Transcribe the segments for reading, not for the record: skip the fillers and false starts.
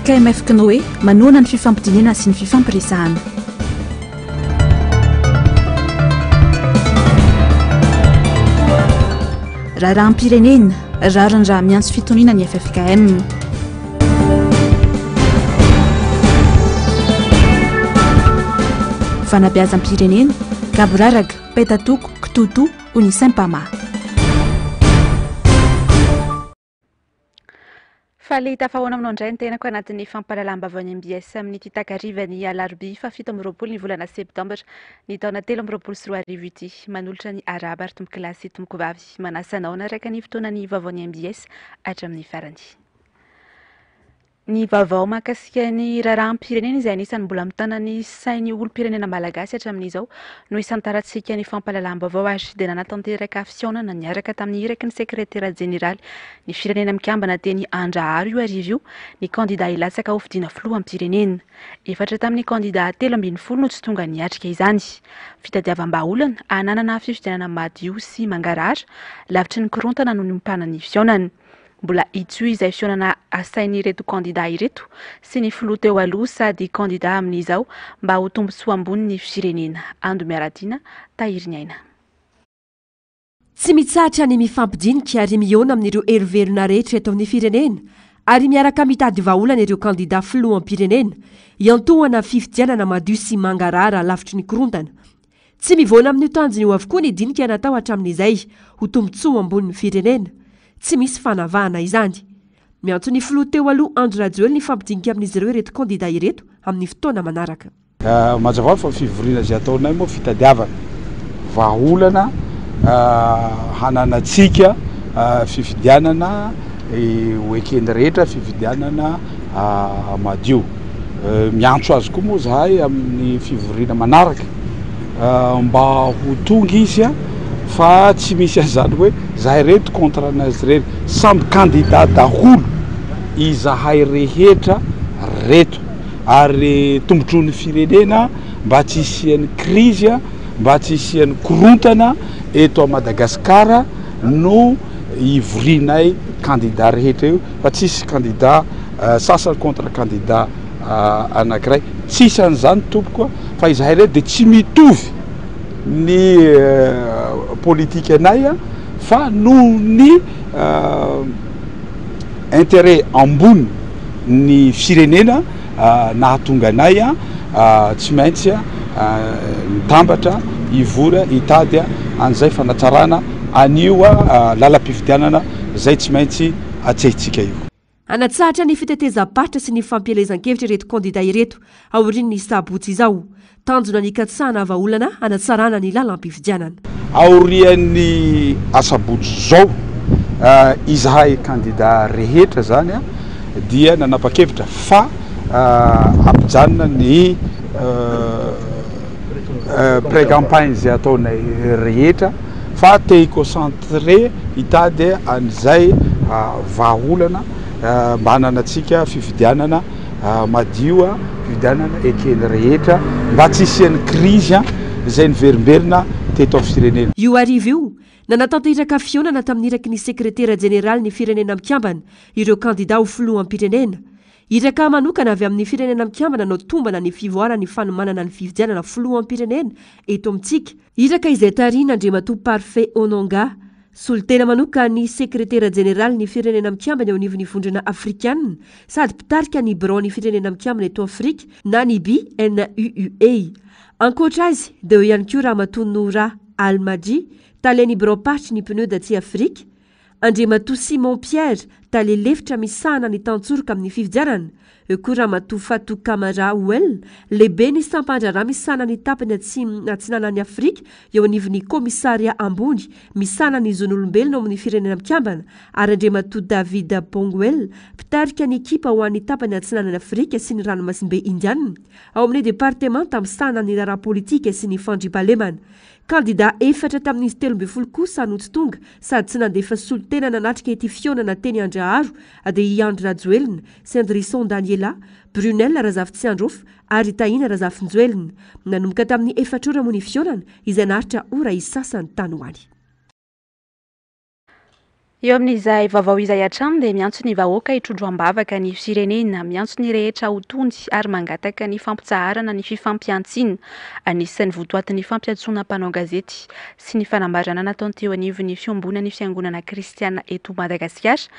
KMF Knoe manoana ny fifampidinana sy ny fifampiresahana. Raharaham-pirenena, raharandra miantso fitoniana ny FFKM. Fanabeazam-pirenena, Gaboraraga, Petatoko, Kitoto, Unisempama. Faly tafahoana aminao indray ny tenako anatin'ny fampalalam-bavany MBS amin'ny titakarivan'ny alarobia fa 7 ny volana septambra ny taona 2024 ity manolotra ny araba ary tomboky lasy tomboky vavy manasanao naraka ny fotoanany vavany MBS hatramin'ny farany. Ny vaovao mahakasika ny raharaham-pirenena izay anisan'ny mbola mitana ny sain'ny olom-pirenena malagasy hatramin'izao no isantarantsika ny fampalalam-baovao ary dia nanatanteraka fihaonana niaraka tamin'ny iraky ny sekretera jeneraly ny firenena mikambana teny Andraharo io arivo io ny kandida hilatsaka ho fidiana filoham-pirenena. Efatra tamin'ny kandida 10 no tsy tonga niatrika izany. Fitadiavam-baolana ananana fifidianana madio sy mangarara lavitry ny korontana no nimpana ny fihaonana. Mbola itso izay fihaonana asain'ireto kandida ireto sy ny filoha teo aloha sady kandida amin'izao mba ho tombontsoa ambony ny firenena. Ando miaradina tahiry aina. Tsy mitsatra ny mifampidinika ary mihaona amin'ireo heroverona rehetra eto amin'ny firenena ary miaraka mitady vaolana ireo kandida filoham-pirenena iantohana fifidianana madio sy mangarara lavitry ny korontana. Tsy mivoana amin'ny tanjony eo avokoa ny dinika natao hatramin'izay ho tombontsoa ambony ny firenena. Tsy misy fanavahana izany. Miantso ny filoha teo aloha Andry Rajoelina ny fampidinika amin'izy ireo ireto kandida ireto amin'ny fotoana manaraka. Mazava fa fivoriana izay ataonay moa fitadiavana vaolana hananatsika fifidianana hoekeny rehetra fifidianana madio. Miantso azy koa moa zahay amin'ny fivoriana manaraka mba ho tonga izy fa tsy misy azany hoe zahay reto contre anazy rery samby kandida daholo izahay rehetra reto ary tombotron'ny firenena mba tsy hisian'ny krizy mba tsy hisian'ny korontana eto a Madagasikara no ivorianay kandida rehetra io fa tsisy kandida sasany contre kandida anankiray tsisy an'izany tompoko fa izahay reto dia tsy mitovy ny politika anay fa noho ny intérêt ambony ny firenena nahatonga anay tsy maintsy mitambatra ivora hitady an'izay fanatsarana anio lalam-pifidianana zay tsy maintsy atsehitsika io. Anatsahatra ny fitetezam-patra sy ny fampielezan-kevitra ireto kandida ireto aorian'ny sabotsy izao. Tanjona ny katsahana vaolana anatsarana ny lalam-pifidianana. Aorian'ny asabotsy zao izahay kandida rehetra zany dia nanapa-kevitra fa ampijanona ny pré-campagne zay ataonay rehetra fa te hiconcentré hitady an'izay vaolana mba hananatsika fifidianana madio fifidianana ekeny rehetra mba tsy hisian'ny krizy izay niverimberina teto amin'ny firenena. Io arivo io nanatanteraka fihaonana tamin'iraky ny sekretera jeneraly ny firenena mikambana ireo kandida ho filoham-pirenena. Iraka manokana avy amin'ny firenena mikambana no tombana ny fivoarany fanomanana ny fifidianana filoham-pirenena eto amintsika. Iraka izay tarina Andriamatoa Parfait Ononga solitena manoka ny sekretera jeneraly ny firenena mikambana eo anivon'ny vondrona afrikanina sady mpitarika ny bron ny firenena mikambana eto Afrika na ny BNUUA. Ankoatra azy dia eo ihany koa Ramatoa Noura Almadji taleny bron-paritry ny pneu d'atsy Afrika. Andriamatoa Simon Pierre tale lefitra misahana ny tantsoroka amin'ny fifidianana. Eo koa Ramatoa Fatou Camara Ouel lehibe ny sampandrara misahana ny tapany atsinanany Afrika eo anivon'ny komisaria ambony misahana ny zon'olombelona ao amin'ny firenena mikambana ary Andriamatoa David Bonguel mpitarika ny ekipa ho an'ny tapany atsinanany Afrika sy ny ranomasimbe indianina ao amin'ny departemanta misahana ny ara-politika sy ny fandriampahalemana. Kandida efatra tamin'izy 13 kosa no tsy tonga sady tsy nandefa solitena nanatrika ity fihaonana teny Andraharo dia Andry Rajoelina, Cendrison Daniela, Brunel Razafintsiandrofa ary Tahina Razafinjoelina. Nanomboka tamin'ny 4 ora moa ny fihaonana izay naharitra ora isasany tany ho any. eo amin'izay vaovao izay hatrany dia miantso ny vahoaka hitrondro ambavaka ny firenena, miantso ny rehetra ho tony ary mangataka ny fampitsaharana ny fifampiantsina. Anisan'ny votoatin'ny fampiantsoana mpanao gazety sy ny fanambarana nataony teo anivon'ny fiombonan'ny fiangonana kristiana eto Madagasikara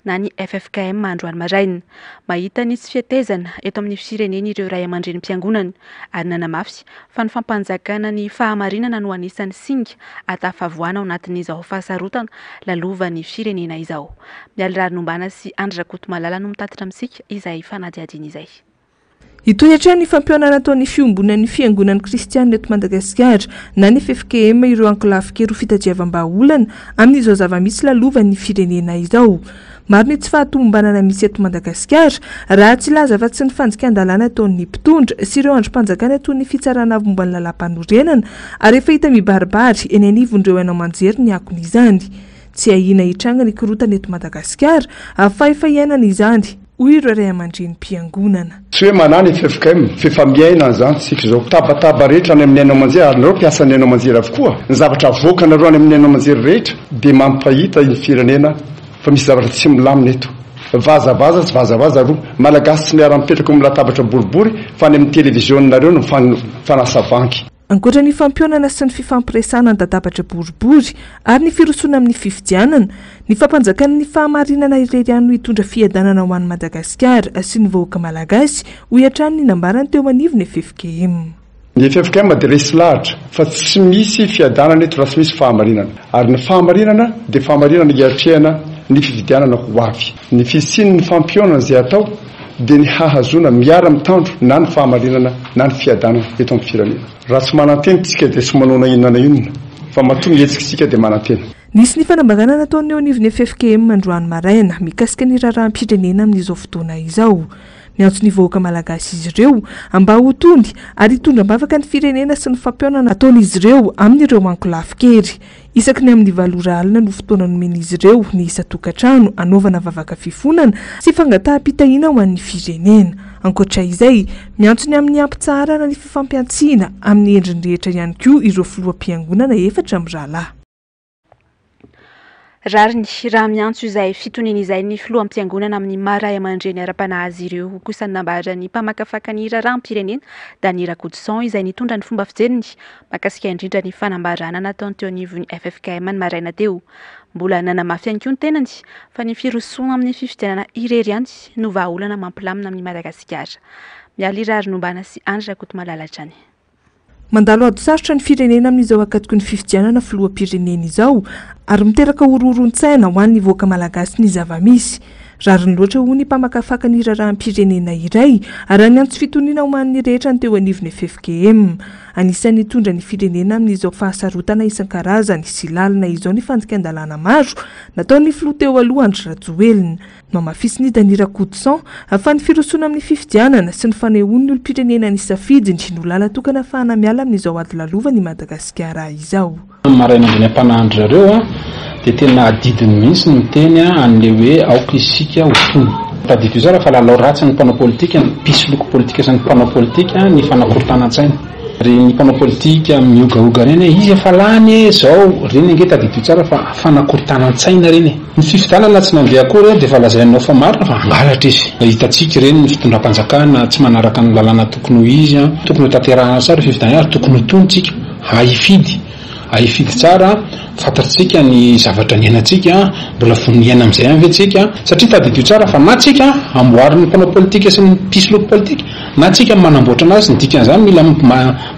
na ny FFKM androany maraina. Mahita ny tsy fiatezana eto amin'ny firenena ireo ray aman-dreny mpiangonana ary nanamafy fa ny fampanjakana ny fahamarinana no anisan'ny singa atafavoana ao anatin'izao fahasarotana lalovan'ny firenena izao. Mialirary nombana sy Andra Kotomalala no mitatitra amintsika izay fanadihadina izay. Itony hatrany ny fampianana ataon'ny fiombonan'ny fiangonan'ny kristiana eto Madagasikara na ny FFKM ireo anklafy kely fitadiavam-baolana amin'izao zava-misy lalovan'ny firenena izao. Maro ny tsy fahatombanana misy eto Madagasikara raha tsy laza fa tsy ny fanjikan-dalàna ataon'ny mpitondra sy ireo androm-panjakana toy ny fitsarana momba ny lalam-panorenana ary efa hita mibaribary eny anivon'ireo hainao manjery ny akon'izany. Tsy ahina hitranga ny korotana eto Madagasikara fa efa iainana izany hoy ireo ray aman-dreny mpiangonana. Tsy hoe manana FFKM fifamiaina izany sika zao tabataba rehetra any amin'ny hainao manjery ary nareo mpiasa ny hainao manjery avokoa ny zavatra avoaka nareo any amin'ny hainao manjery rehetra dia mampahita ny firenena fa misy zavatra tsy milamina eto. Vazavaza tsy vazavaza roa malagasy tsy miara-mipetraka amin'ny latabatra boribory fa any amin'ny televizioninareo no fanasavanky. Ankoatra ny fampionana sy ny fifampiresana ny dadabatra boribory ary ny firosona amin'ny fifidianana, ny fampanjakana ny fahamarinana irery ihany no hitondra fiadanana ho an'ny Madagasikara sy ny vahoaka malagasy hoy hatrany ny nambarany teo anivon'ny FFKM. Ny FFKM dia resy lahatra fa tsy misy fiadanana eto raha tsy misy fahamarinana ary ny fahamarinana dia fahamarinana hiatrehana ny fifidianana ho avy. Ny fisiny ny fampionana izay atao dia ny hahazona miara mitandro na ny fahamarinana na ny fiadanana eto amin'ny firenena. Raha tsy manantena tsika dia tsy manona inona inona fa matoa mihetsika tsika dia manantena. Nisy ny fanambarana nataony eo anivon'ny FFKM androany maraina mikasika ny raharaham-pirenena amin'izao fotoana izao. Miantso ny vahoaka malagasy izy ireo mba ho tondy ary hitondra ambavaka ny firenena sy ny fampiaonana ataon'izy ireo amin'ireo anklafy kely. Isaky ny amin'ny 7 alina no fotoana nomen'izy ireo ny isa-tokantrano anaovana vavaka fifonana sy fangataham-pitahiana ho an'ny firenena. Ankoatra izay, miantso ny amin'ny ampitsaharana ny fifampiantsiana amin'ny endriny rehetra ihany koa ireo filoham-piangonana 4 mirahalahy. Rariny raha miantso izay fitonina izay ny filoham-piangonana amin'ny maray aman-dreny ara-panazy ireo kosa nambara ny mpamakafaka ny raharaham-pirenena Danira Kodson izay nitondra ny fomba fijeriny makasika indrindra ny fanambarana nataony teo anivon'ny FFKM ny maraina teo. Mbola nanamafy ihany koa ny tenany fa ny firosoana amin'ny fifidianana irery ihany no vahaolana mampilamina amin'ny Madagasikara. Mialirary nombana sy Andra Kotomalala hatrany. Mandalo ady sarotra ny firenena amin'izao akatoko ny fifidianana filoham-pirenena izao ary miteraka horohoron-tsaina ho an'ny vahoaka malagasy ny zava-misy. Rariny loatra ho ny mpamakafaka ny raharaham-pirenena iray ary niantso fitoniana ho an'ny rehetra ny teo anivon'ny FFKM. Anisan'ny hitondra ny firenena amin'izao fahasarotana isan-karazany sy lalina izao ny fanjikan-dalàna maro nataon'ny filoha teo aloha Andry Rajoelina. Mamafisy ny Danira Kodson fa ny firosoana amin'ny fifidianana sy ny fanehoan'ny olom-pirenena ny safidiny no lala tokana ahafahana miala amin'izao ady lalovany Madagasikara izao. Maraina andreny ampanandrareo dia tena adidiny mihitsy ny miteny an'le hoe aoka isika ho tony. Tadidio tsara fa lalao ratsy ny mpanao politika, ny pisy loko politika sy ny mpanao politika ny fanakorotana-tsaina. Ary ny mpanao politika miogaoga reny izy efa lany zao reny ange tadidio tsara fa fanakorotana-tsaina reny. Ny fifidianana tsy nandeha akory dia efa lazainao fa marina fa angalatra izy. Hitantsika reny ny fitondram-panjakana tsy manaraka ny lalàna tokony ho izy, tokony ho tanterahana tsara fifidianana ary tokony ho tonitsika ahifidy tsara fantatsika ny zavatra niainantsika mbola voniaina amin'izay any vetsika satria tadidio tsara fa na tsika amboarin'ny mpanao politika sy ny pisy loko politika na tsika manamboatra anazy ny dikan'izany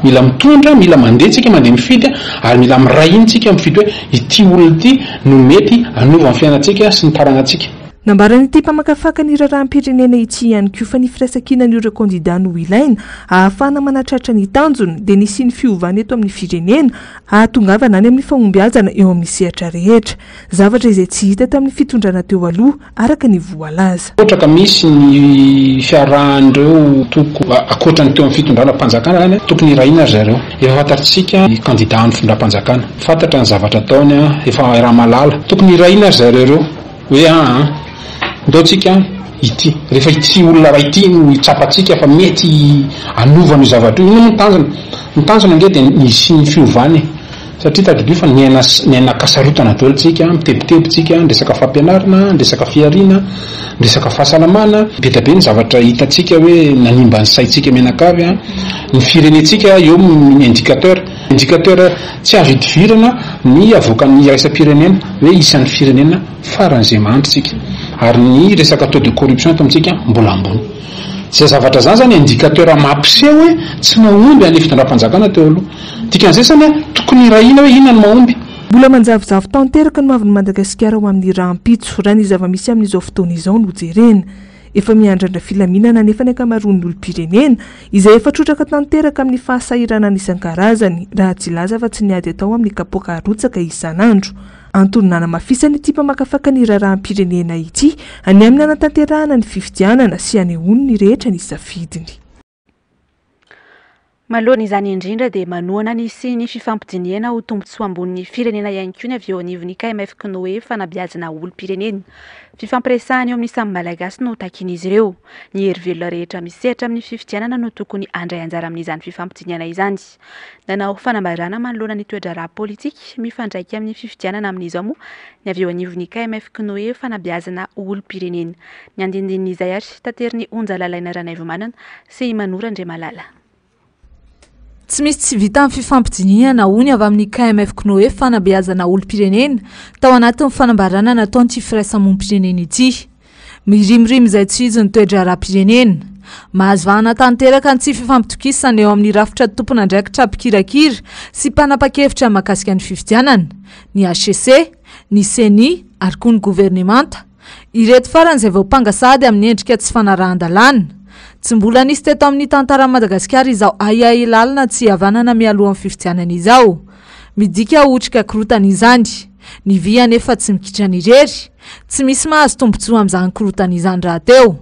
mila mitondra mila mandeha tsika mandeha mifidy ary mila miray iny tsika mifidy hoe ity olona ity no mety anova ny fiainantsika sy ny taranantsika. Nambaran'ity mpamakafaka ny raharaham-pirenena ity ihany koa fa ny firaisakinan'ireo kandida no ilaina ahafahana manatratra ny tanjony dia nisy ny fiovana eto amin'ny firenena ahatongavana any amin'ny fahombiazana eo amin'ny sehatra rehetra. Zavatra izay tsy hita tamin'ny fitondrana teo aloha araka ny voalaza. Ohatra ka misy ny fiarahan'ireo akoatra ny teo amin'ny fitondrana mpanjakana any tokony irahina zareo. Efa fantatsika ny kandida amin'ny fitondram-panjakana. Fantatra ny zavatra ataony efa raha malala. Tokony irahina zareo hoe ndaotsika ity rehefa ity olona raha ity no hitsapatsika fa mety anova ny zavatra io no mitanjona nge dia nisy ny fiovany satria tadidio fa niaina kasarotana daolontsika mitebitebitsika ndresaka fampianarana ndresaka fiarina ndresaka fahasalamana betabe ny zavatra hitatsika hoe nanimba ny saitsika menakavy a ny firenetsika eo indicateur tsy azo hidivirana ny avoakan'ny raisam-pirenena hoe isan'ny firenena faran'izay mahantritsika ary ny resaka taux de corruption eto amintsika mbola ambony zay zavatra zany zany indicateur mampiseho hoe tsy mahomby any fitondram-panjakana teo aloha dikan'izay zany a tokony rahina hoe inona ny mahomby mbola manjavozavo tanteraka no avy ny Madagasikara ho amin'ny rahampitso raha ny zava-misy amin'izao fotoana izao no jerena efa miandrandra filaminana nefa ny ankamaroan'ny olom-pirenena izay efa trotraka tanteraka amin'ny fahasahirana isan-karazany raha tsy laza fa tsy niady atao amin'ny kapoaka arotsaka isan'andro antononana mafisany ity mpamakafaka ny raharaham-pirenena ity any amin'ny anatanterahana ny fifidianana sy anehoany ny rehetra ny safidiny. Malohana izany indrindra dia manoana nisy ny fifampidiniana ho tombotsoa ambon'ny firenena ihany koa ny avy eo anivon'ny KMF Knoe fanabeazana olom-pirenena. Fifampiresahany eo amin'ny samy malagasy no takin'izy ireo. Ny hery velona rehetra misehatra amin'ny fifidianana no tokony handray anjara amin'izany fifampidiniana izany. Nanao fanambarana manoloana ny toe-draharaha politika mifandraika amin'ny fifidianana amin'izao moa ny avy eo anivon'ny KMF Knoe fanabeazana olom-pirenena. Ny andinindin'izay ary tateriny Onja Lalaina Ranaivomanana sy Manora Andriamalala. Tsy misy tsy vita amin'ny fifampidiniana hony avy amin'ny KMF Knoe fanabeazana olom-pirenena tao anatin'ny fanambarana nataon'ity firaisamonim-pirenena ity. Mirimirimy izay tsy izy ny toe-draharaha-pirenena. Mahazo vahana tanteraka ny tsy fifampitokisana eo amin'ny rafitra tompon'andraikitra mpikirakira sy mpanapa-kevitra mahakasika ny fifidianana, ny HCC, ny CENI ary koa ny gouvernemanta. Ireto farany izay vao mpangasady amin'ny endrika tsy fanarahan-dalàna. Tsy mbola nisy teto amin'ny tantara Madagasikara izao aiai lalina tsy havanana mialohan'ny fifidianana izao. Midika otrika korotana izany. Ny vy anefa tsy mikitrana irery. Tsy misy mahazo tombotsoa amin'izany korotana izany rahateo.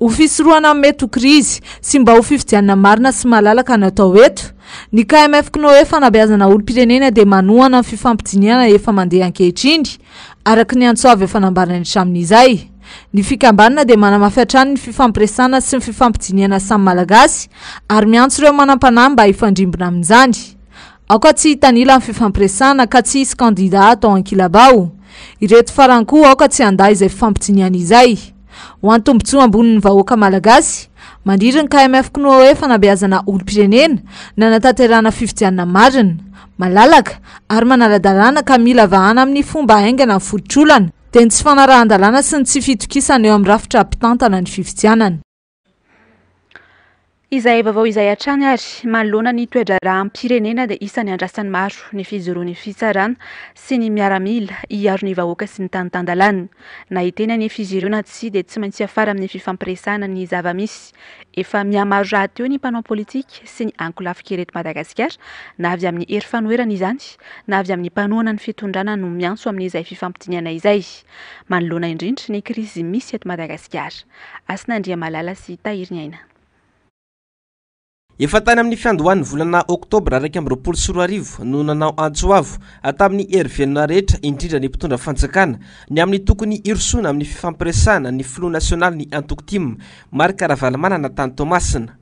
Ho fisorohana amin'ny mety ho krizy sy mba ho fifidianana marina sy malalaka natao eto. Ny KMF Knoe fanabeazana olom-pirenena dia manohana amin'ny fifampidiniana efa mandeha ankehitriny araka ny antsoavy efa nambarana hatramin'izay. Ny fikambanana dia manamafy hatrany ny fifampiresana sy ny fifampidiniana samy malagasy ary miantso ireo manam-panahy mba hifandrimbona amin'izany. Aoka tsy hitanila amin'ny fifampiresana ka tsy hisy kandida atao ankilabao. Ireto farany koa aoka tsy handay izay fifampidiniana izay. Ho antombotsoa ambonin'ny vahoaka malagasy, mandriry ny KMF Knoe fanabeazana olom-pirenena nanatanterahana fifidianana marina, malalaka ary manala-dalàna ka mila vahana amin'ny fomba haingana ny fototr'olana. Dia ny tsy fanarahan-dalàna sy ny tsy fitokisana eo amin'ny rafitra mpitantana ny fifidianana. Izay vaovao izay hatrany ary manoloana ny toe-draharaha-pirenena dia isan'ny andrasany maro ny fizoroan'ny fitsarana sy ny miaramila hiaro ny vahoaka sy ny tanitan-dalàna. Na hiteny ny fizoroana tsy dia tsy maintsy afara amin'ny fifampiresahana ny zava-misy. Efa mihamaro rahateo ny mpanao politika sy ny ankolafika eto Madagasikara na avy amin'ny hery fanoherana izany na avy amin'ny mpanohana ny fitondrana no miantso amin'izay fifampidiniana izay. Manoloana indrindra ny krizy misy eto Madagasikara. Asin'Andriamalala sy Tahiry Aina. Efa tany amin'ny fiandohan'ny volana Oktobra 2024 no nanao antsoavo tamin'ny hery velona rehetra indrindra ny mpitondra fanjakana ny amin'ny tokony irosoana amin'ny fifampiresahana ny Front National ny Antoktim Marc Ravalomanana tany Tomasina.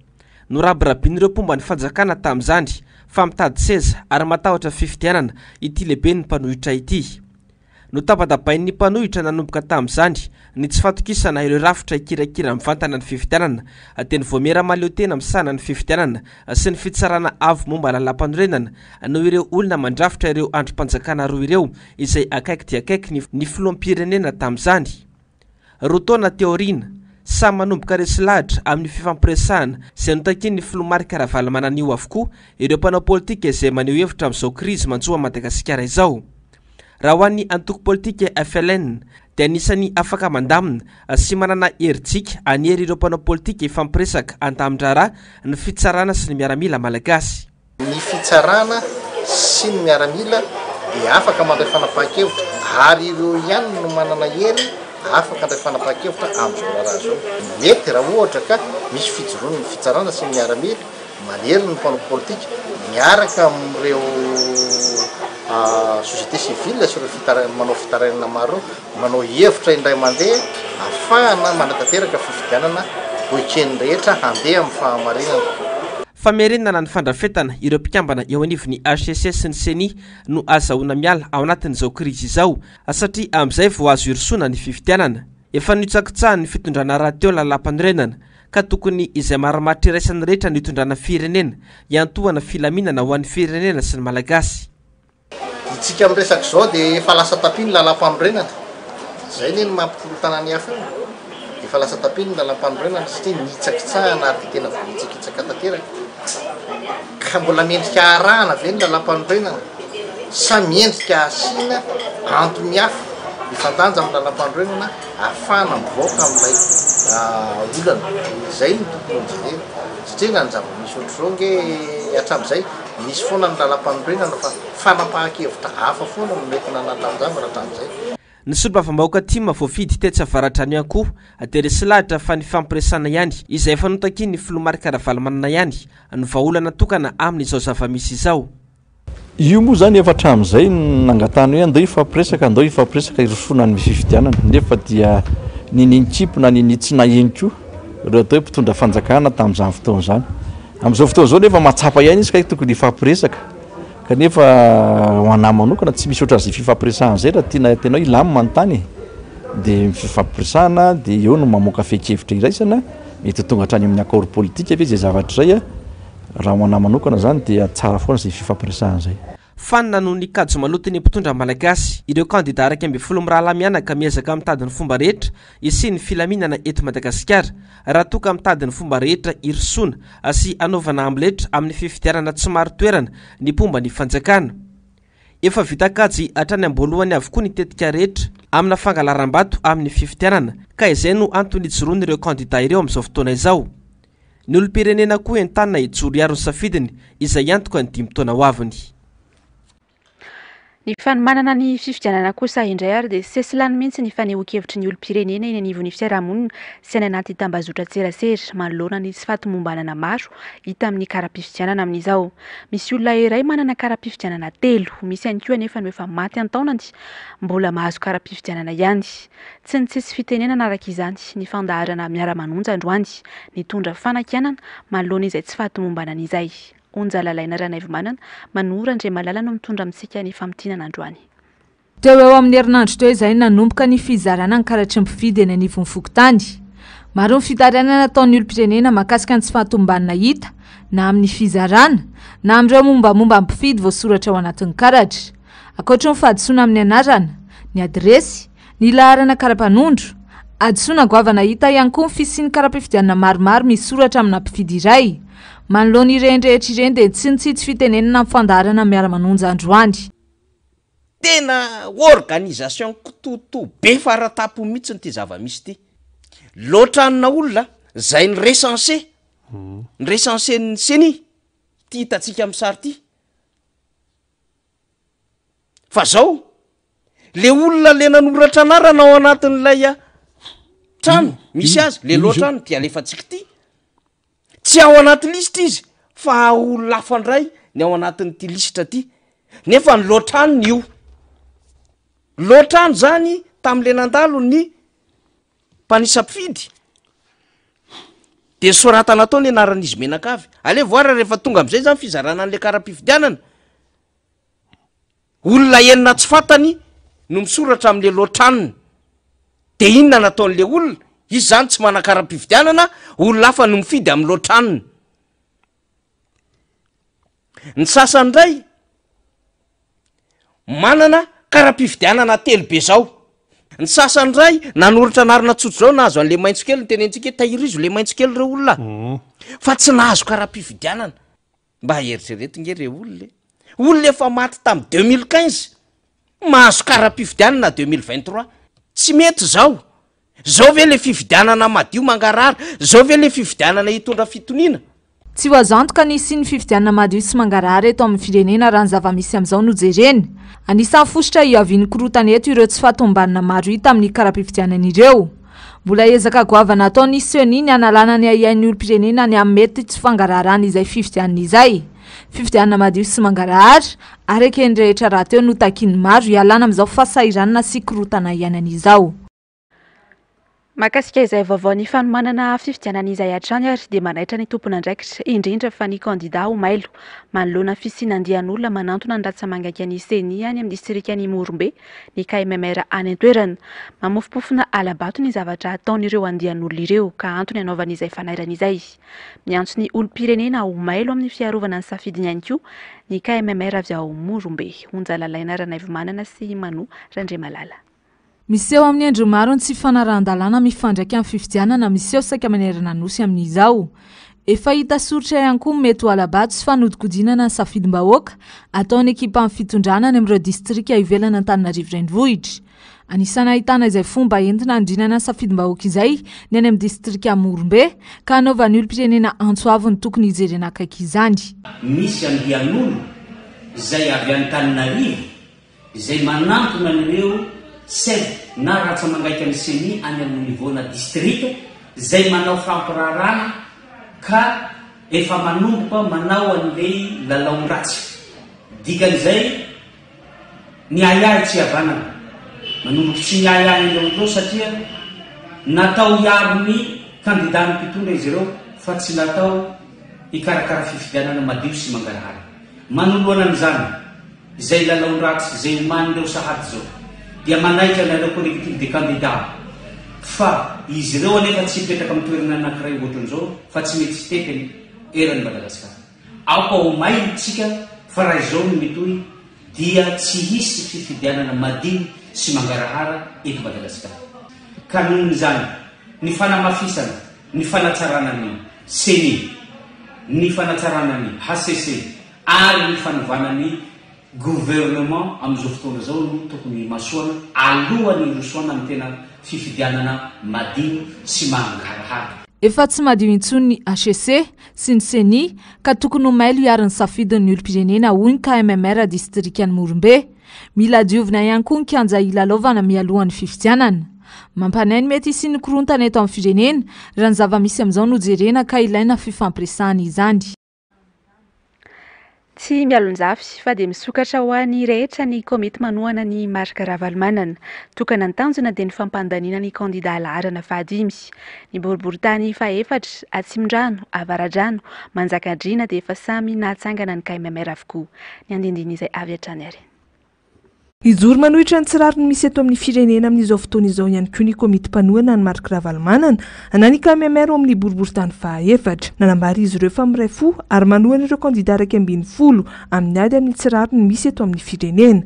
Norabirabin'ireo mpomba ny fanjakana tamin'izany fa mitady seza ary matahotra fifidianana ity lehibe ny mpanohitra ity. No tapatabain'ny mpanohitra nanomboka tamin'izany ny tsy fatokisana ireo rafitra ikirakira mivantana ny fifidianana teny voamera maleo tena misana ny fifidianana sy ny fitsarana avo momba lalam-panorenana no ireo olona mandrafitra ireo androm-panjakana roa ireo izay akaiky dia akaiky ny filoham-pirenena tamin'izany. Roa taona teoriana samy manomboka resy lahatra amin'ny fifampiresahana izay notakin'ny filoha Marc Ravalomanana io avokoa ireo mpanao politika izay maneho hevitra amin'izao krizy manjoa Madagasikara izao. Raha ho an'ny antoko politika FLN dia anisany afaka mandamina sy manana herintsika anery ireo mpanao politika ifampiresaka antamin-draharaha ny fitsarana sy ny miaramila malagasy. Ny fitsarana sy ny miaramila dia afaka mandray fanapahan-kevitra ary ireo ihany no manana hery afaka handray fanapahan-kevitra amin'izao raharaha zao. Mety raha ohatra ka misy fijoroana ny fitsarana sy ny miaramila manery ny mpanao politika miaraka amin'ireo société civile sy ireo manao fitarainana maro manao hevitra indray mandeha ahafahana manatanteraka fifidianana ho ekeny rehetra handeha amin'ny fahamarinana. famerenana ny fandrafetana ireo mpikambana eo anivon'ny HCS sy ny CENI no azahoana miala ao anatin'izao krizy izao satria amin'izay vao azo irosoana ny fifidianana. Efa nitsakitsahany ny fitondrana raha teo lalam-panorenana ka tokony izay marimaritra iraisany rehetra ny hitondrana firenena iantohana filaminana ho an'ny firenena sy ny malagasy. Itsika amin'ny resaka izao dia efa lasa tapiny lalam-panorenana. Zay ny mampikorontana ny hafa io. Efa lasa tapiny lalam-panorenana satria nitsakitsahana ary tena vonitsakitsaka tanteraka. Ka mbola mendrika arahana ve ny lalam-panorenana sa miendrika asiana antony hafa mifandanja amin'ny lalam-panorenana ahafahana mivoaka amin'ilay olana. Zay ny tokony jerena satria na ny zava-misy ohatr'izao nge hatramin'izay misy foana ny lalam-panorenana fa fanapahan-kevitra hafa foana no mety nanatanja hatramin'izay. Ny solombavambahoaka tima voafidy tetsy avaratrano ihany koa dia resy lahatra fa ny fampiresana ihany izay efa notakin ny filomarika ara-valamanana ihany ny vahaolana tokana amin'izao zava-misy izao. Io moa zany efa hatramin'izay nangatana hoe andao ifampiresaka irosona ny fifidianana nefa dia ninintsipona ninitsy naheniko ireo atao hoe mpitondra fanjakana tamin'izany fotoana zany. Amin'izao fotoana zao nefa matsapa ihany izy ka tokony ifampiresaka kanefa ho anahy manokana tsy misy ohatran'izay fifampiresahana zay raha tenao ilamy manontany dia fifampiresahana dia eo no mamoaka feikevitra iraisana mety tonga hatrany amin'ny accord politique ve zay zavatra zay raha ho anahy manokana zany dia tsara foana zay fifampiresahana zay. Fanina no nikajo malotiny mpitondra malagasy ireo kandida araka amby folo mirala mianaka miezaka mitadiny fomba rehetra isiny filaminana eto Madagasikara raha toka mitadiny fomba rehetra irosoana sy anaovana amletra amin'ny fifidianana tsy maro toerana ny pomba ny fanjakana. Efa vita kajy hatrany amboalohany avokoa ny tetika rehetra amina fangalaram-bato amin'ny fifidianana ka izay no antony ijoroany ireo kandida ireo amin'izao fotoana izao. Ny olom-pirenena koa entanina hijoro iaro ny safidiny izay antoka ny 5 taona ho aviny. Ny fanomanana ny fifidianana kosa indray ary dia sesilany mihitsy ny fanehoan-kevitry ny olom-pirenena eny anivon'ny fiarahamonina sy any anaty tambazotra tserasera manoloana ny tsy fahatomombanana maro hita amin'ny kara-pifidianana amin'izao. Misy olona iray manana kara-pifidianana 3, misy ihany koa anefa no efa maty an-taonany mbola mahazo kara-pifidianana ihany. Tsy nitsisy fitenenana araka izany ny fandaharana miara-manonja androany nitondra fanakianana manoloana izay tsy fahatomombanana izay. Onjalalaina Ranaivomanana Manora Andriamalala no mitondra amintsika ny famtinana androany. Teo eo amin'ny herinandro teo izay nanomboka ny fizarana ny karatry mpifidy eny anivon'ny Fokotany. Maro ny fitariana nataon'ny olom-pirenena mahakasika ny tsy fahatombanana hita na amin'ny fizarana na amin'ireo mombamomba mpifidy voasoratra ao anatin'ny karatra. Ankoatra ny fahadisoana amin'ny anarana, ny adresy, ny laharana kara-panondro, adisoana goavana hita ihany koa ny fisian'ny kara-pifidianana maromaro misoratra amina mpifidy iray. Manoloana ireny rehetra ireny dia tsy nitsitsy fitenenana amin'ny fandaharana miara-manonja androany. Tena organisation kitoto be faratapo mihitsy ny ty zava-misy ty. Loatranona olona zay ny recensé. Ny recensé ny CENI ty hitatsika amin'ny sary ty. Fa zao le olona le nanoratra anarana ao anatin'ilay trano misy azy le loatrano dia alefatsika ty. Tsy ao anaty lista izy fa olona hafandray ny ao anatin'ity lista ty. Nefa ny loatrano io. Loatrano zany tamin'le nandalo ny mpanisam-pifidy. Dia soratana tao ny anaran'izy menakavy. Ale voara rehefa tonga amin'izay zany fizarana an'le kara-pifidianana. Olona enina tsy fantany no misoratra amin'le loatranony. Dia inona nataon'le olona? Izy zany tsy manan-kara-pifidianana, olona hafa no mifidy amin'ny loatranony. Ny sasany indray manana kara-pifidianana 3 be zao. Ny sasany indray nanoratra anarana tsotso zao nahazo an'le maitso kely ny tenentsika tahirizo le maitso kely reo olona. Fa tsy nahazo kara-pifidianana. Mba heritrereto nge reo olona. Olona efa maty tamin'ny 2015 mahazo kara-pifidianana 2023. Tsy mety zao. Zao ve le fifidianana madio mangarara, zao ve le fifidianana hitondra fitoniana. Tsy ho azo antoka ny sy ny fifidianana madio sy mangarara eto amin'ny firenena raha ny zava-misy amin'izao no jereny. Anisan'ny fosotra hiavian'ny korontana eto ireo tsy fahatombanana maro hita amin'ny kara-pifidianana ireo. Mbola ezaka goavana ataon'ny CENI ny analana ny aian'ny olom-pirenena ny amin'ny mety tsy fangararana izay fifidianana izay. Fifidianana madio sy mangarara araka ny rehetra raha teo no takiany maro hialana amin'izao fahasahiranana sy korontana iainana izao. Mahakasika izay vaovao ny fanomanana fifidianan'izay hatrany ary dia manaitra ny tompona ndraikitra indrindra fa ny kandida ho mailo manoloana fisinandian'olona manantona ny ratsamangaka ny seni any amin'ny distrika ny Morombe ny KMMR any an-toerana mamofopofona alabato ny zavatra ataon'ireo andian'olona ireo ka antony anaovan'izay fanairana izay miantso ny olom-pirenena ho mailo amin'ny fiarovana ny safidiny ihany koa ny KMMR avy ao Morombe onjalalaina Ranaivomanana sy Manu Randriamalala. Miseo amin'ny andro maro ny tsy fanarahan-dalàna mifandraika amin'ny fifidianana miseo saika manerana nosy amin'izao. Efa hita soritra ihany koa mety ho alabato sy fanodikodinana ny safidim-bahoaka ataon'ny ekipa amin'ny fitondrana any amin'ireo distrika ivelany Antananarivo renivohitra. Anisany ahitana izay fomba entina andrinana ny safidim-bahoaka izay ny any amin'ny distrika Morombe ka anaovan'ny olom-pirenena Antsoavo ny tokony hijerena akaiky izany. Misy andian'olo izay avy Antananarivo izay manantona an'ireo sed na ratsamangaiky amin'ny seni any amin'ny nivona distrika izay manao fampirarana ka efa manomboka manao an'ilay lalaon-dratsy dikan'izay ny ayay tsy havanana manomboky tsy ny ayay ileo satria natao iaro ny kandida ny mpitondra izy ireo fa tsy natao ikarakara fifidianana madio sy mangarahara manoloana amin'izany izay lalaon-dratsy izay oman'ireo sahady zao dia manaitra nareo collectif de candidats fa izy ireo anefa tsy hipetraka amin'ny toerana anankiray ohatran'izao fa tsy mety tsy tetiny eran'ny Madagasikara. Aoka ho maintsika fa raha izao no metoy dia tsy hisy fifidianana madio sy mangarahara eto Madagasikara. Ka nohon' izany ny fanamafisana, ny fanatsarana ny CENI, ny fanatsarana ny HCC ary ny fanovana ny gouvernement amin'izao fotoana zao no tokony masoana alohan'ny rosoana amin'ny tena fifidianana madio sy mangarahara. Efa tsy madio intsony ny HCC sy ny CENI ka tokony ho mailo hiariny safidin'ny olom-pirenena hoy ny KMMR distrikan'ny Morombe. Mila diovina ihany koa ny kianja ilalaovana mialohan'ny fifidianana. Mampanainy mety isiany korontana eto amin'ny firenena raha ny zava-misy amin'izao no jerena ka ilaina fifampiresahana izany. Tsy mialonjafy fa dia misokatra ho an'ny rehetra ny komity manohana ny marika Ravalomanana tokana ny tanjona dia ny fampandaniana ny kandida laharana fahadimy ny boriboritany faefatra Atsimndrano, Avaradrano, Manjakandriana dia efa samy nahatsangana ny KMMR avokoa ny andindiny izay avy hatrany ary. Ijoro manohitra ny tsirariny misy eto amin'ny firenena amin'izao fotoana izao ihany koa ny komity mpanohana ny marika Ravalomanana na ny KMMR amin'ny boriboritany fahaefatra nanambary izy ireo fa miray fo ary manohana ireo kandida 210 amin'ny ady amin'ny tsirariny misy eto amin'ny firenena.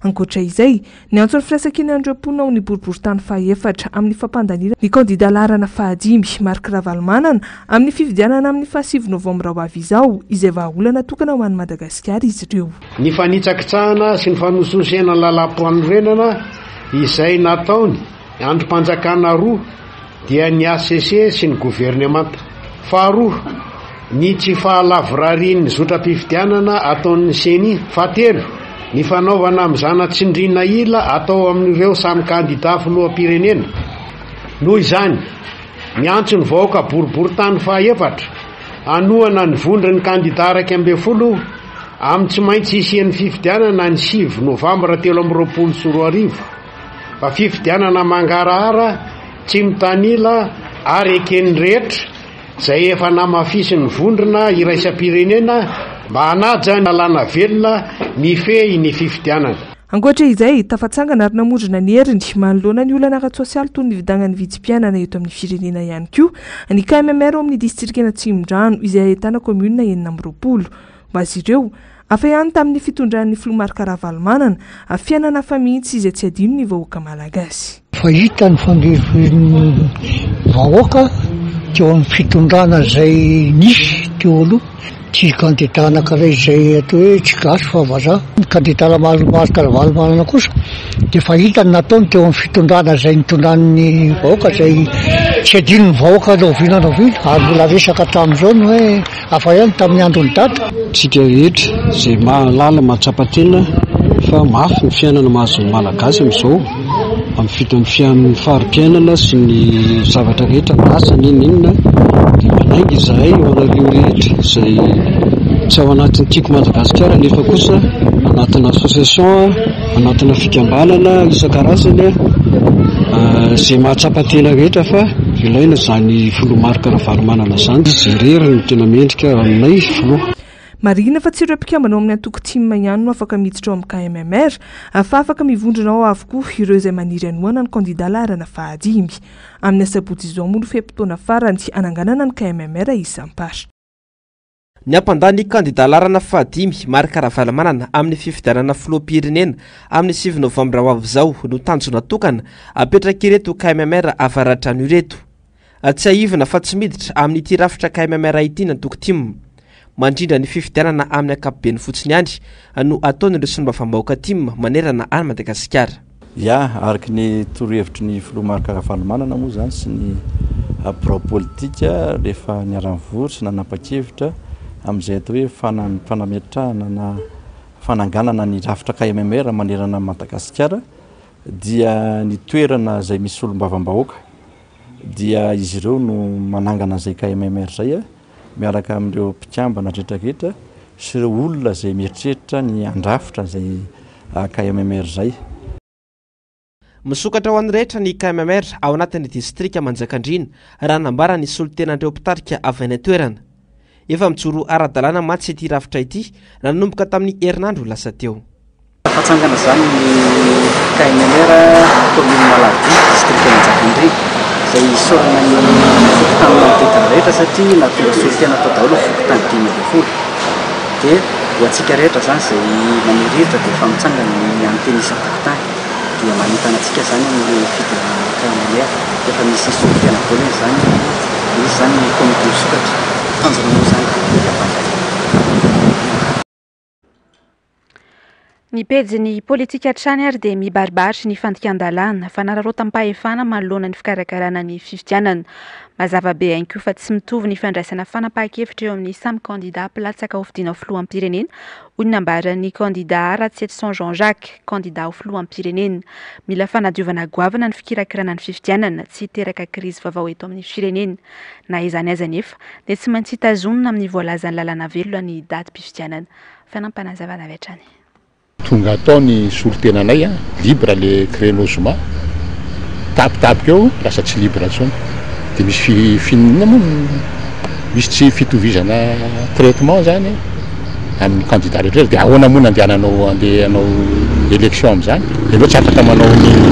Ankoatra izay, ny antso ny firaisan-kina andreo-ponina ao ny boriboritany fahaefatra amin'ny fampandaniana ny kandida laharana fahadimy marika Ravalomanana amin'ny fifidianana amin'ny 7 Novambra ho avy izao izay vahaolana tokana ho an'ny Madagasikara izy ireo. Ny fanitsakitsahana sy ny fanososena lalam-panorenana izay nataony androm-panjakana roa dia ny ACC sy ny gouvernemanta. Faharoa, ny tsy fahalavorarian'ny zotra-pifidianana ataon'ny CENI. Fahatelo, ny fanaovana amin'izana tsindriana ila atao amin'ireo samy kandida filoham-pirenena. Noho izany, miantso ny vahoaka boriboritany fahaefatra anohana ny vondrony kandida 12 amin'ny tsy maintsy isian'ny fifidianana ny 7 Novambra 2024 fa fifidianana mangarahara tsy mitanila ary eken'ny rehetra izay efa namafisy ny vondrona iraisam-pirenena mba hanaja ny alana velona mifehy ny fifidianana. Ankoatra izay, tafatsangana ary namorona ny heriny manoloana ny olana ara-tsosialy toy ny vidangan'ny vidim-pianana eto amin'ny firenena ihany koa ny KMMR amin'ny distrikena Atsimndrano izay ahitana komuna 920. Mba azy ireo afa ihany tamin'ny fitondran'ny filoha marika Ravalomanana afianana fa mihitsy izay tsy adino ny vahoaka malagasy. Fahita ny fandevorin'ny vahoaka teo amin'ny fitondrana izay nisy teo aloha. Tsy kandida anankiray izay atao hoe tsy gasy fa vazaha. Ny kandida marika Ravalomanana kosa dia fahitany nataony teo amin'ny fitondrana izay nitondran'ny vahoaka izay tsy adino ny vahoaka naoviana ary mbola resaka hatramin'izao ny hoe afa ihany tamin'ny andron'ny data. Tsika rehetra izay mahalala mahatsapatena fa mafy ny fiainana mahazon'ny malagasy amin'izao amin'ny fiton'ny fiainan'ny fari-piainana sy ny zavatra rehetra asany inona dia manainga izahay ao anareo rehetra izay tsy ao anatin'ny tiako Madagasikara nefa kosa anatina association, anatina fikambanana isan-karazany zay mahatsapatena rehetra fa ilaina zany filomarika raha varomanana zany jerera ny tena mendrika aminay filoha. marina fa tsy ireo mpikambanao amin'ny antoko timma ihany no afaka miditra ao amin'ny KMMR afa afaka mivondrona ao avokoa ireo izay maniry anoana ny kandida larana fahadimy amin'ny asabotsy izao moa no fehim-potoana farany ananganana ny KMMR isam-paritra. Ny ampandany kandida larana fahadimy Marika Ravalomanana amin'ny fifidianana filoham-pirenena amin'ny 9 novambra ho avy izao no tanjona tokana apetraka ireto KMMR avaratrano ireto. Tsy aivina fa tsy miditra amin'ity rafitra KMMR ity ny antoko timma. Mandrindra ny fifidianana amin'ny ankapobeny fotsiny andry no ataon'ireo sombam-bahoaka timma manerana any Madagasikara. Ya, araka ny torohevitry ny filoha Marika Ravalomanana moa zany sy ny birao politika rehefa niara-nivory sy nanapa-kevitra amin'izay atao hoe fanametrahana na fananganana ny rafitra KMMR manerana Madagasikara dia ny toerana izay misy solombavam-bahoaka dia izy ireo no manangana izay KMMR zay miaraka amin'ireo mpikambana rehetrarehetra sy ireo olona izay mieritreritra ny andrafitra izay KMMR zay. Misokatra ho an'ny rehetra ny KMMR ao anatin'ny distrika Manjakandriana raha nambara ny solotenan'ireo mpitarika avy any toerana. Efa mijoro ara-dalàna matsy ity rafitra ity nanomboka tamin'ny herinandro lasa teo. Fahatsangana zany ny KMMR commune Malady distrika Manjakandriana izay isorana ny fokotany manodidina rehetra satria nahatonga solotena atao daholo fokotany 2020 dia ho antsika rehetra zany izay maniriritra dia efa mitsangana ny anteny isan-tokotany dia manintana antsika zany ny fidirana KMMR efa misy solotena daholo zany misy zany ny komite misokatra tanjona moa zany Ny pejy politika hatrany ary dia mibaribaritry ny fandikan-dalàna fanararaotam-pahefana manoloana ny fikarakarana ny fifidianana. Mazava be ihany koa fa tsy mitovy ny fandraisana fanapahan-kevitra eo amin'ny samy kandida mpilatsaka ho fidiana ho filoham-pirenena hoy ny nambaran'ny kandida Ratsetsson Jean-Jacques kandida ho filoham-pirenena. Mila fanadiovana goavana ny fikirakirana ny fifidianana tsy hiteraka krizy vaovao eto amin'ny firenena. Na izany aza nefa dia tsy maintsy hitazonina amin'ny voalazan'ny lalàna velona ny datim-pifidianana. Fanampanazavana avy hatrany. Tonga atao ny solotenanay libre le créneausement tapitapika eo lasa tsy libre intsony dia misy finina moa misy tsy fitovizana traitement zany amin'ny candidat rehetra dia ahoana moa nandehananao andeha hanao élection amin'izany dia loa tsy afaka manao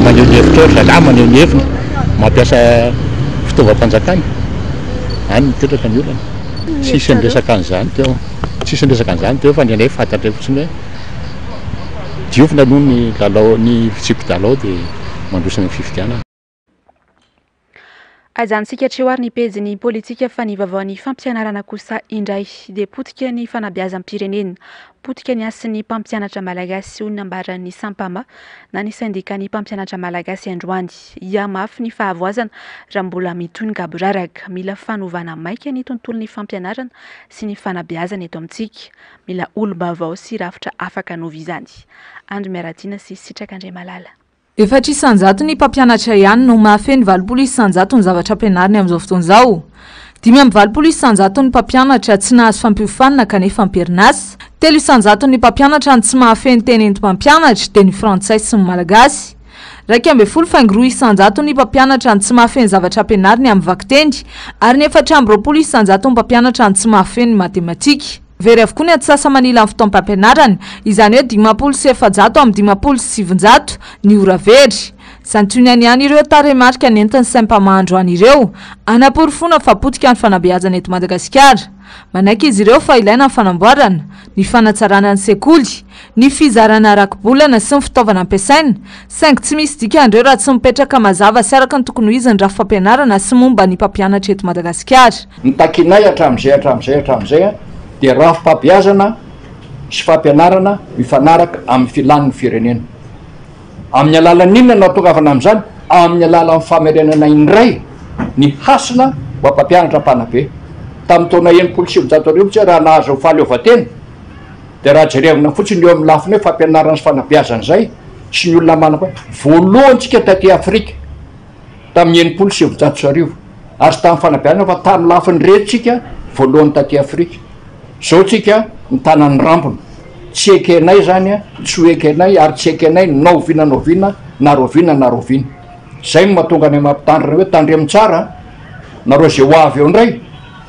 maneho ny hevitra ohatra za maneho ny heviny mampiasa fitaovam-panjakana any mipetraka ny olana tsisy niresaka an'izany teo tsisy niresaka an'izany teo fa ny anay fantatra fotsiny hoe diovina noho ny lalao ny fitsipika-dalao dia mandrosana ny fifidianana. Ajantsika hatreo ary ny pejy politika fa ny vaovaon'ny fampianarana kosa indray dia potika ny fanabeazam-pirenena potika ny asin'ny mpampianatra malagasy hoy ny nambaran'ny Sampama na ny syndikan'ny mpampianatra malagasy androany ia mafy ny fahavoazana raha mbola mitohy ny gaboraraka mila fanovana maika ny tontolon'ny fampianarana sy ny fanabeazana eto amintsika mila olo-baovao sy rafitra afaka novizany. Andro Miaratina sy Sitraka Andriamalala. Efatra isanjato ny mpampianatra ihany no mahafeny 20 isanjato ny zavatra ampianariny amin'izao fotoana izao. 5 isanjato ny mpampianatra tsy nahazo fampiofanana kanefa amperinasa. 3 isanjato ny mpampianatra tsy mahafeny teny enti-mpampianatra dia ny frantsay sy ny malagasy. 2 isanjato ny mpampianatra tsy mahafeny zavatra ampianariny amin'ny vakitendry ary ny 4 isanjato ny mpampianatra tsy mahafeny matematika. Very avokoa ny antsasa manila amin'ny fotoam-pampianarana izany hoe 50 sy 700 amin'ny 50 sy 700 ny ora very. Santionany ihany ireo taremarika ny entiny saim-pamahandro any ireo anaporofona fa potika ny fanabeazana eto Madagasikara. Manaiky izy ireo fa ilaina ny fanamboarana, ny fanatsarana ny sekoly, ny fizarana arak-bolana sy ny fitaovana ampiasaina, saingy tsy misy dikandreo raha tsy mipetraka mazava sy araka ny tokony ho izy ny raha fampianarana sy momba ny mpampianatra eto Madagasikara. Ny takinay hatramin'izay dia raha fampiazana sy fampianarana mifanaraka amin'ny filan'ny firenena. Amin'ny alalan'inona natokavana amin'izany amin'ny alalan'ny famerenana indray ny hasina ho mpampianatra mpanabe. Tamin'ny taona 1970 raha nahazo fahaleovan-tena dia raha jerevina fotsiny eo amin'ny lafiny hoe fampianarana sy fanabeazana izay sy ny olona manako voalohantsika taty Afrika tamin'ny 1970 ary tamin'ny fanabeazana fa tamin'ny lafiny rehetritsika voalohany taty Afrika. Zao tsika ny tanany rambona tsy ekenay zany tsy ho ekenay ary tsy ekenay naoviana na roviana. zay mahatonga any mampitandrina hoe tandremo tsara nareo zay ho avy eo indray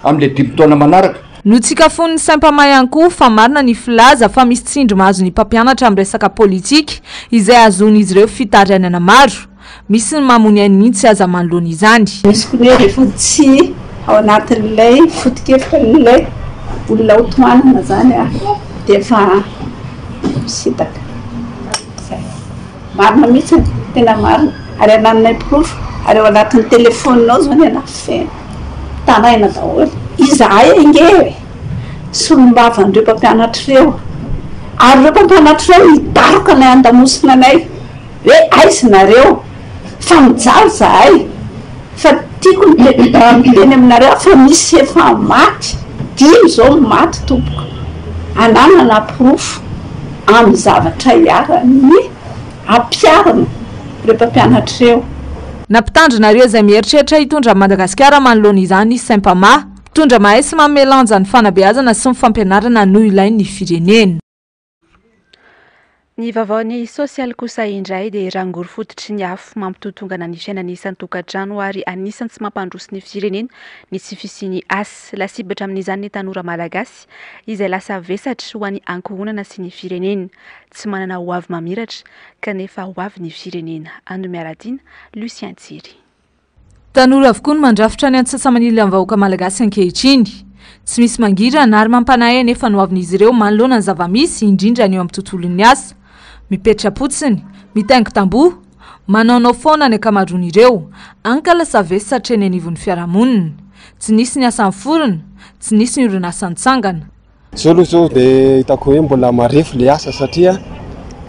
amin'le 10 taona manaraka. No tsikafon'ny Saint-Pama ihany koa fa marina ny filaza fa misy tsindry mahazo ny mpampianatra amin'ny resaka politika izay azon'izy ireo fitaranana maro. Misy ny mamony any mihitsy aza manoloana izany. Misy koa hoe rehefa tsy ao anatin'ilay foto-kefin'ilay olona ho toanana zany dia efa misitaka. Marina mihitsy tena marina ary anananay profo ary ao anatin'ny telefoninao zany anafena tanaina daholo. Izahay inge solombavan'ireo mpampianatra ireo ary ireo mpampianatra ireo hidaroka anay andamosina anay hoe aizinareo fa mijaly zahay fa tiako miteny aminareo fa misy efa maty 5 zao maty tompoko ananana profo amin'ny zavatra iarany ampiarana ireo mpampianatra ireo. Nampitandrinareo izay mieritreritra hitondra Madagasikara manoloana izany Saint-Pama tondra mahay sy mamelanja ny fanabeazana sy ny fampianarana no ilain'ny firenena. Ny vaovaony sosialy kosa indray dia rangory fototry ny afo mampitotongana ny fiainana isan'ny tokantrano ary anisan'ny tsy mampandroso ny firenena ny tsy fisiany asy lasibatra amin'izany ny tanora malagasy izay lasa vesatra ho an'ny ankohonana sy ny firenena tsy manana ho avy mamiratra kanefa ho avy ny firenena. Ando miaradina Lucien Tsiry. Tanora avokoa no mandrafitra ny antsasamanila amin'ny vahoaka malagasy ankehitriny. Tsy misy mangirana ary mampanahy nefa no avin'izy ireo manoloana ny zava-misy indrindra ny eo amin'ny tontolon'ny asa. Mipetra potsiny, mitaingo tamboho, manaonao foana ny akamaroan'ireo, ankalasa vesatra eny anivon'ny fiarahamonina. Tsy nisy ny asa miforona, tsy nisy ny orinasa nitsangana. Zao aloha zao dia hitako hoe mbola marefo le asa satria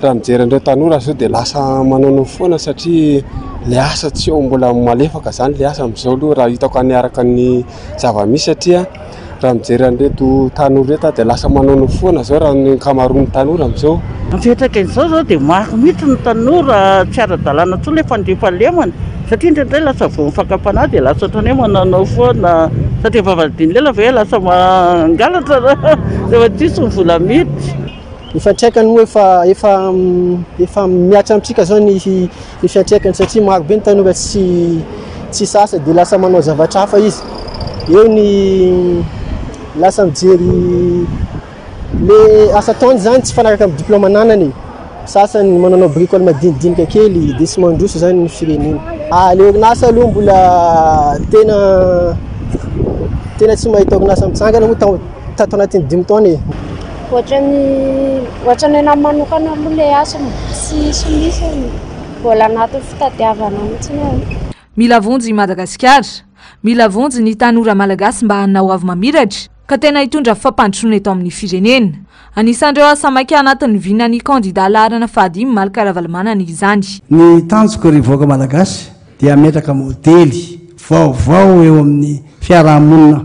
raha mijery an'ireo tanora zao dia lasa manaonao foana satria le asa tsy eo mbola malefaka zany le asa amin'izao aloha raha hitako aniaraka ny zava-misy satria raha mijery an'ireto tanora reto dia lasa manaonao foana zao raha ny ankamaroan'ny tanora amin'izao. Mipetraka izao zao dia maro mihitsy ny tanora tsy ara-dalàna tsony le fandriampahalemana satria indraindray lasa vao mifankampanahy dia lasa ohatrany hoe manaonao foana satria vavadiny lela ve lasa mangalatra rehefa tsisy ny vola miditra. Ny fiantraikany moa efa miatra amintsika zao ny fiantraikany satria maro be ny tanora tsy sasa dia lasa manao zavatra hafa izy. Eo ny lasa mijery le asa taony zany tsy fanaraka amin'ny diplôma ananany. Sasany mananao bricole madinidinika kely dia tsy mandroso zany ny firenena. Le orinasa aloha mbola tena tsy mahita orinasa mitsangana moa tato anatin'ny 5 taona e. Ohatrany anahy manokana aloha le asa tsy misy mbola anaty fitadiavana mihitsy. Mila vonjy Madagasikara, mila vonjy ny tanora malagasy mba hanao avy mamiratra ka tena hitondra fampandrosoana eto amin'ny firenena. Anisan'ireo asa maika anatin'ny vinany kandida laharana fahadimy Malika Ravalomanana izany. Ny tanjoko revoaka malagasy dia metraka modely vaovao eo amin'ny fiarahamonina.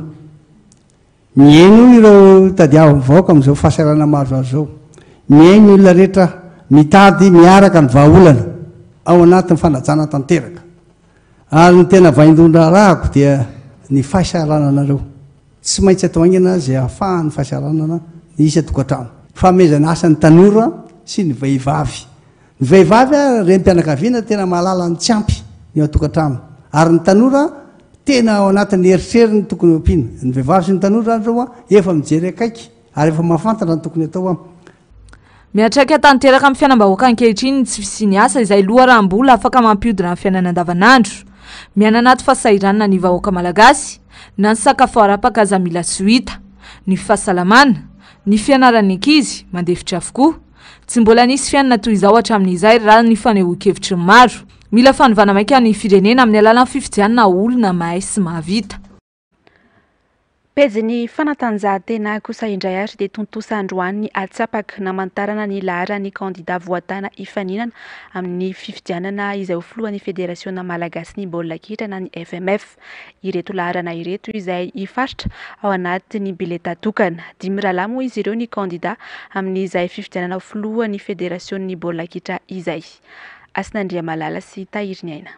Miaino ireo tadiavo mivaoka amin'izao fahasairana maro azo zao. Miaino olona rehetra mitady miaraka ny vahaolana ao anatin'ny fanajana tanteraka. Ary ny tena vaindondra rahako dia ny fahasarananareo. Tsy maintsy atao aingana izay ahafahan'ny fahasaranana ny isa tokantrano. Fahamezana asan'ny tanora sy ny vehivavy. Ny vehivavy renim-pianakaviana tena mahalala ny tsy ampy ny ao tokantrano. Ary ny tanora tena ao anatin'ny eritseriny tokony ampiana. Ny vehivavy sy ny tanora zao efa mijery akaiky ary efa mahafantatra ny tokony atao aminy. Miatraika tanteraka amin'ny fiainam-bahoaka ankehitriny tsy fisiany asa izay loharahambola afaka mampiodina amin'ny fiainana andavanandro. Miana anaty fahasahiranana ny vahoaka malagasy, na ny sakafo arapaka aza mila tsy ho hita, ny fahasalamana, ny fianaran'ny ankizy mandefitra avokoa. Tsy mbola nisy fiainana toy izao hatramin'izay raha ny fanehoan-kevitry ny maro. Mila fanovana maika ny firenena amin'ny alalan'ny fifidianana olona mahay sy mahavita. Pejy fanatanjahantena kosa indray ary dia tontosa androany ny atsapaka namantarana ny laharan'ny kandida voatana hifaninana amin'ny fifidianana izay ho filohan'ny federasiona malagasy ny baolina kitra na ny FMF. Ireto laharana ireto izay hifaritra ao anatin'ny bileta tokana. 5 rahalahy moa izy ireo ny kandida amin'izay fifidianana ho filohan'ny federasiona baolina kitra izay. Asinandria Malala sy Tahiriny Aina.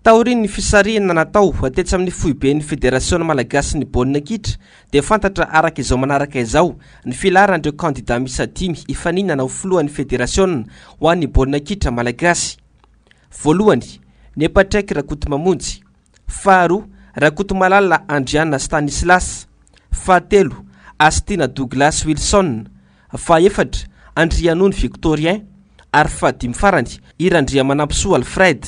Taoriny ny fisarihana natao atetsy amin'ny foiben'ny federasiona malagasy ny baolina kitra dia fantatra araka izao manaraka izao ny filaharandreo kandida misa 5 hifaninana ho filohan'ny federasiona ho an'ny baolina kitra malagasy. Voalohany ny epatraiky Rakoto Mamonjy, faharoa Rakoto Malala Andriana Stanislas, fahatelo Astina Douglas Wilson, fahaefatra Andrianony Victorien, ary fahadimy farany Irandria Manampisoa Alfred.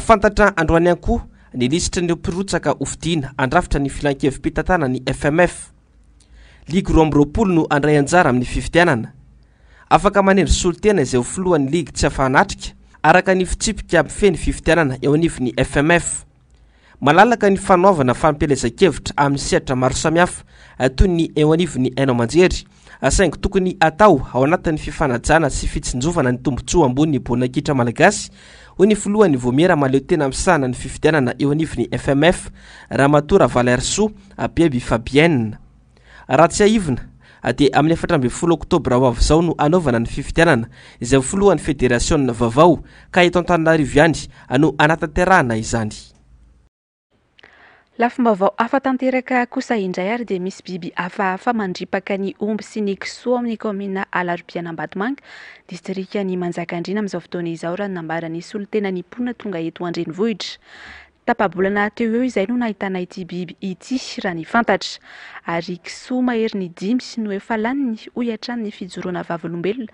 Fantatra androany ihany koa ny lisitra ny mpirotsaka ofidiana andrafitra ny filan-kevim-pitantanana ny FMF. Ligue roa amby roapolo no andray anjara amin'ny fifidianana. Afaka manendry solotena izay ho filohan'ny ligue tsy afanatrika araka ny fitsipika feny fifidianana eo anivon'ny FMF. Malalaka ny fanaovana fampelezan-kevitra amin'ny sehatra maro samihafa toy ny eo anivon'ny haino aman-jery, saingy tokony atao ao anatin'ny fifanajana sy fitsinjovana ny tombontsoa ambony baolina kitra malagasy hoy ny filohan'ny Vomiera maleo tena misahana ny fifidianana eo anivon'ny FMF Ramatora Valerso Abieby Fabienne. Raha tsy aivina dia amin'ny 14 Oktobra ho avy izao no anaovana ny fifidianana izay filohan'ny federasiona vaovao ka eto Antananarivo ihany no anatanterahana izany. Lafim-baovao hafa tanteraka kosa indray ary dia misy biby hafahafa mandripaka ny omby sy ny kisoa amin'ny komina Alarobia Ambatomanga, distrika ny Manjakandriana amin'izao fotoana izao raha nambaran'ny solotena ny mponina tonga eto Andrenivohitra. Tapabolana teo eo izay no nahitana ity biby ity raha ny fantatra, ary kisoa mahery ny 5 no efa laniny hoy hatramin'ny fijoroana vavolombelona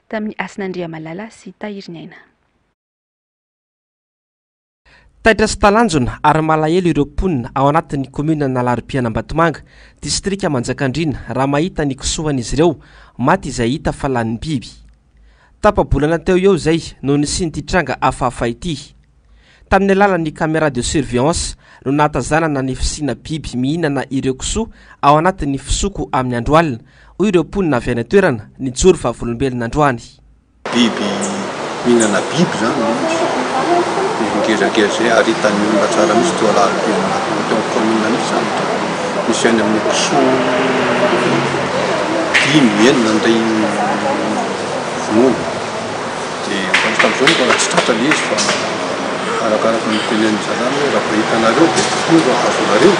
tamin'ny Asinandriamalala sy Tahirinaina. Taitra sy talanjona ary malahelo ireo mponina ao anatin'ny komina Alarobia Ambatomanga, distrika Manjakandriana raha mahita ny kisoan'izy ireo maty izay hita fa lanin'ny biby. Tapabolana teo eo izay no nisy ny tranga hafahafa ity. Tamin'ny alalan'ny caméra de surveillance no nahatazanana ny fisina biby mihinana ireo kisoa ao anatin'ny fisoko amin'ny andro alina, hoy ireo mponina avy any toerana nijoro vavolombelona androany. Biby mihinana biby zany ngezangeza zay ary hitany olona tsara misy teo Alarobia teo amin'ny komina misy zany misy any amin'ny kisoa 5 enina anday vonoana dia tamin'izao mbola tsy tratra le izy fa arakaraka ny tenen'ny zazany hoe raha hitanareo dia tonga azonareo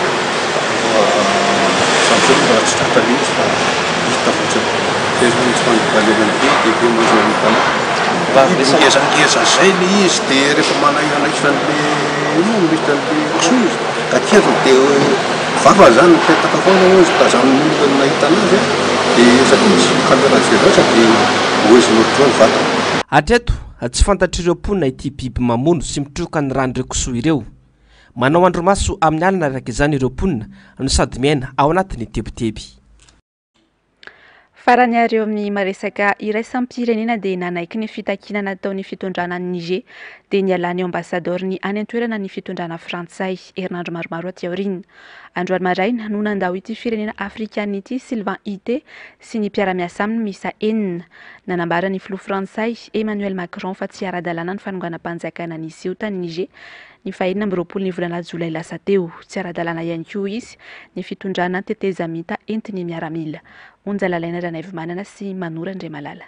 tamin'izao mbola tsy tratra le izy fa hita fotsiny dia zany tsy fandibalevana be mazona ny tanà. Ngezangeza zay le izy dia rehefa manahirana isan'le kisoa izy ka tiazony dia vava zany mipetaka foana hoe izy tazamin'ny olona nahita anazy dia satria misy caméra de surveillance dia hoeziny ohatr'izao ny vatany. Hatreto tsy fantatr'ireo mponina ity biby mamono sy mitroka ny ran'ireo kisoa ireo. Manao andromaso amin'ny alina araka izany ireo mponina no sady miaina ao anatin'ny teboteby. Farany ary eo amin'ny maresaka iraisam-pirenena dia nanaiky ny fitakiana nataon'ny fitondrana ny Niger dia nialany ambasadorny any an-toerana ny fitondrana frantsay herinandro maromaro aty aoriana. Androany maraina no nandao ity firenena afrikana ity Sylvain Ité sy ny mpiara-miasa aminy misa enina. Nanambara ny filoha frantsay Emmanuel Macron fa tsy ara-dalàna ny fanonganam-panjakana nisy eo tany Niger ny 24 ny volana Jolay lasa teo. Tsy ara-dalàna ihany koa izy ny fitondrana teteza mita entiny miaramila. Onjalalaina Ranaivomanana sy Manora Andriamalala.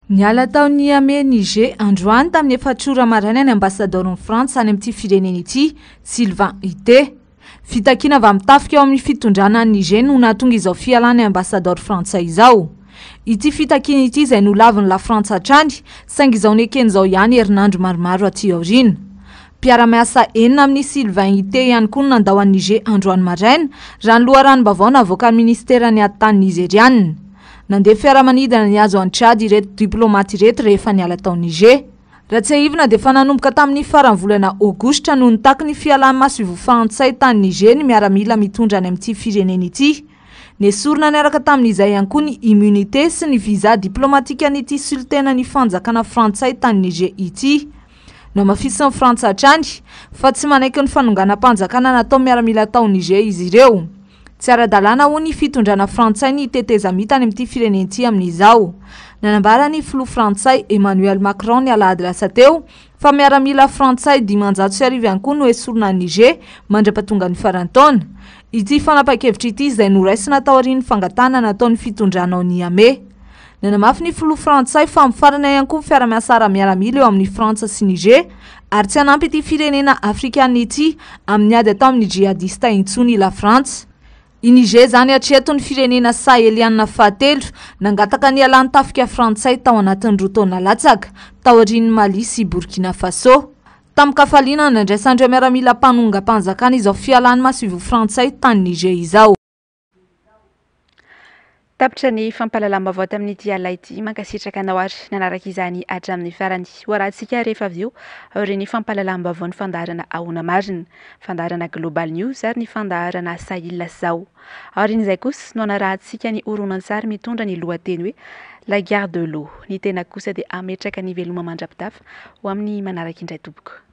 Niala taon'ny Niamey Niger androany tamin'ny efatrora maraina ny ambasadorny Frantsa any amin'ity firenena ity Sylvain Ité. Fitakiana avy amin'ny tafika ao amin'ny fitondrana ny Niger no nahatonga izao fialany ambasador frantsay izao. Ity fitakiana ity izay no laviny la Frantsa hatrany saingy izao nekeny izao ihany herinandro maromaro aty aoriana. Mpiara-miasa enina amin'ny Sylvain Ité ihany koa nandao an'i Niger androany maraina raha ny loharanom-baovao navoakan'ny ministerany tany nigeriana. Nandeha fiaramanidina ny azo an-Tchad ireto diplomaty ireto rehefa niala tao Niger. Raha tsy aivina dia fa nanomboka tamin'ny faran'ny volana Aogositra no nitaky ny fialany masoivo frantsay tany Niger ny miaramila mitondra any amin'ity firenena ity. Nesorina niaraka tamin'izay ihany koa ny immunité sy ny visa diplomatika n'ity sultena ny fanjakana frantsay tany Niger ity. No mafisin'ny Frantsa hatrany fa tsy manaiky ny fanonganam-panjakana natao miaramila tao Niger izy ireo. Tsy ara-dalàna ho ny fitondrana frantsay ny teteza mita any amin'ity firenena ity amin'izao. Nanambara ny filoha frantsay Emmanuel Macron ny alahady lasa teo fa miaramila frantsay 550 ihany koa no esorina Niger mandrapatonga ny farantaona. Ity fanapa-kevitra ity izay noraisina tao aorian'ny fangatana nataon'ny fitondrana ao Niamey. Nanamafy ny filoha frantsay fa mifarana ihany koa fiara-miasa ara-miaramila eo amin'ny Frantsa sy Niger ary tsy hanampy ity firenena afrikana ity amin'ny ady atao amin'ny jihadista intsony la Frantsa. I Niger zany hatreto ny firenena saheliana fahatelo nangataka ny alany tafika frantsay tao anatin'ny roa taona latsaka tao aorian'ny Mali sy Burkina Faso. tamin'ny kafaliana nandraisandreo miaramila mpanonga-mpanjakana izao fialany masivo frantsay tany Niger izao. Tapitra ny fampalalam-baovao tamin'ity alina ity mankasitraka anao ary nanaraka izany hatramin'ny farany hoaratsika rehefa avy eo ary ny fampalalam-baovao ny fandaharana ahona marina, fandaharana Global News ary ny fandaharana Sahil zao. Ary n'izay kosa no anarahantsika ny horonan-tsary mitondra ny lohateny hoe La Gare de l'eau. Ny tena kosa dia ametraka ny veloma mandrapitafa ho amin'ny manaraka indray tompoko.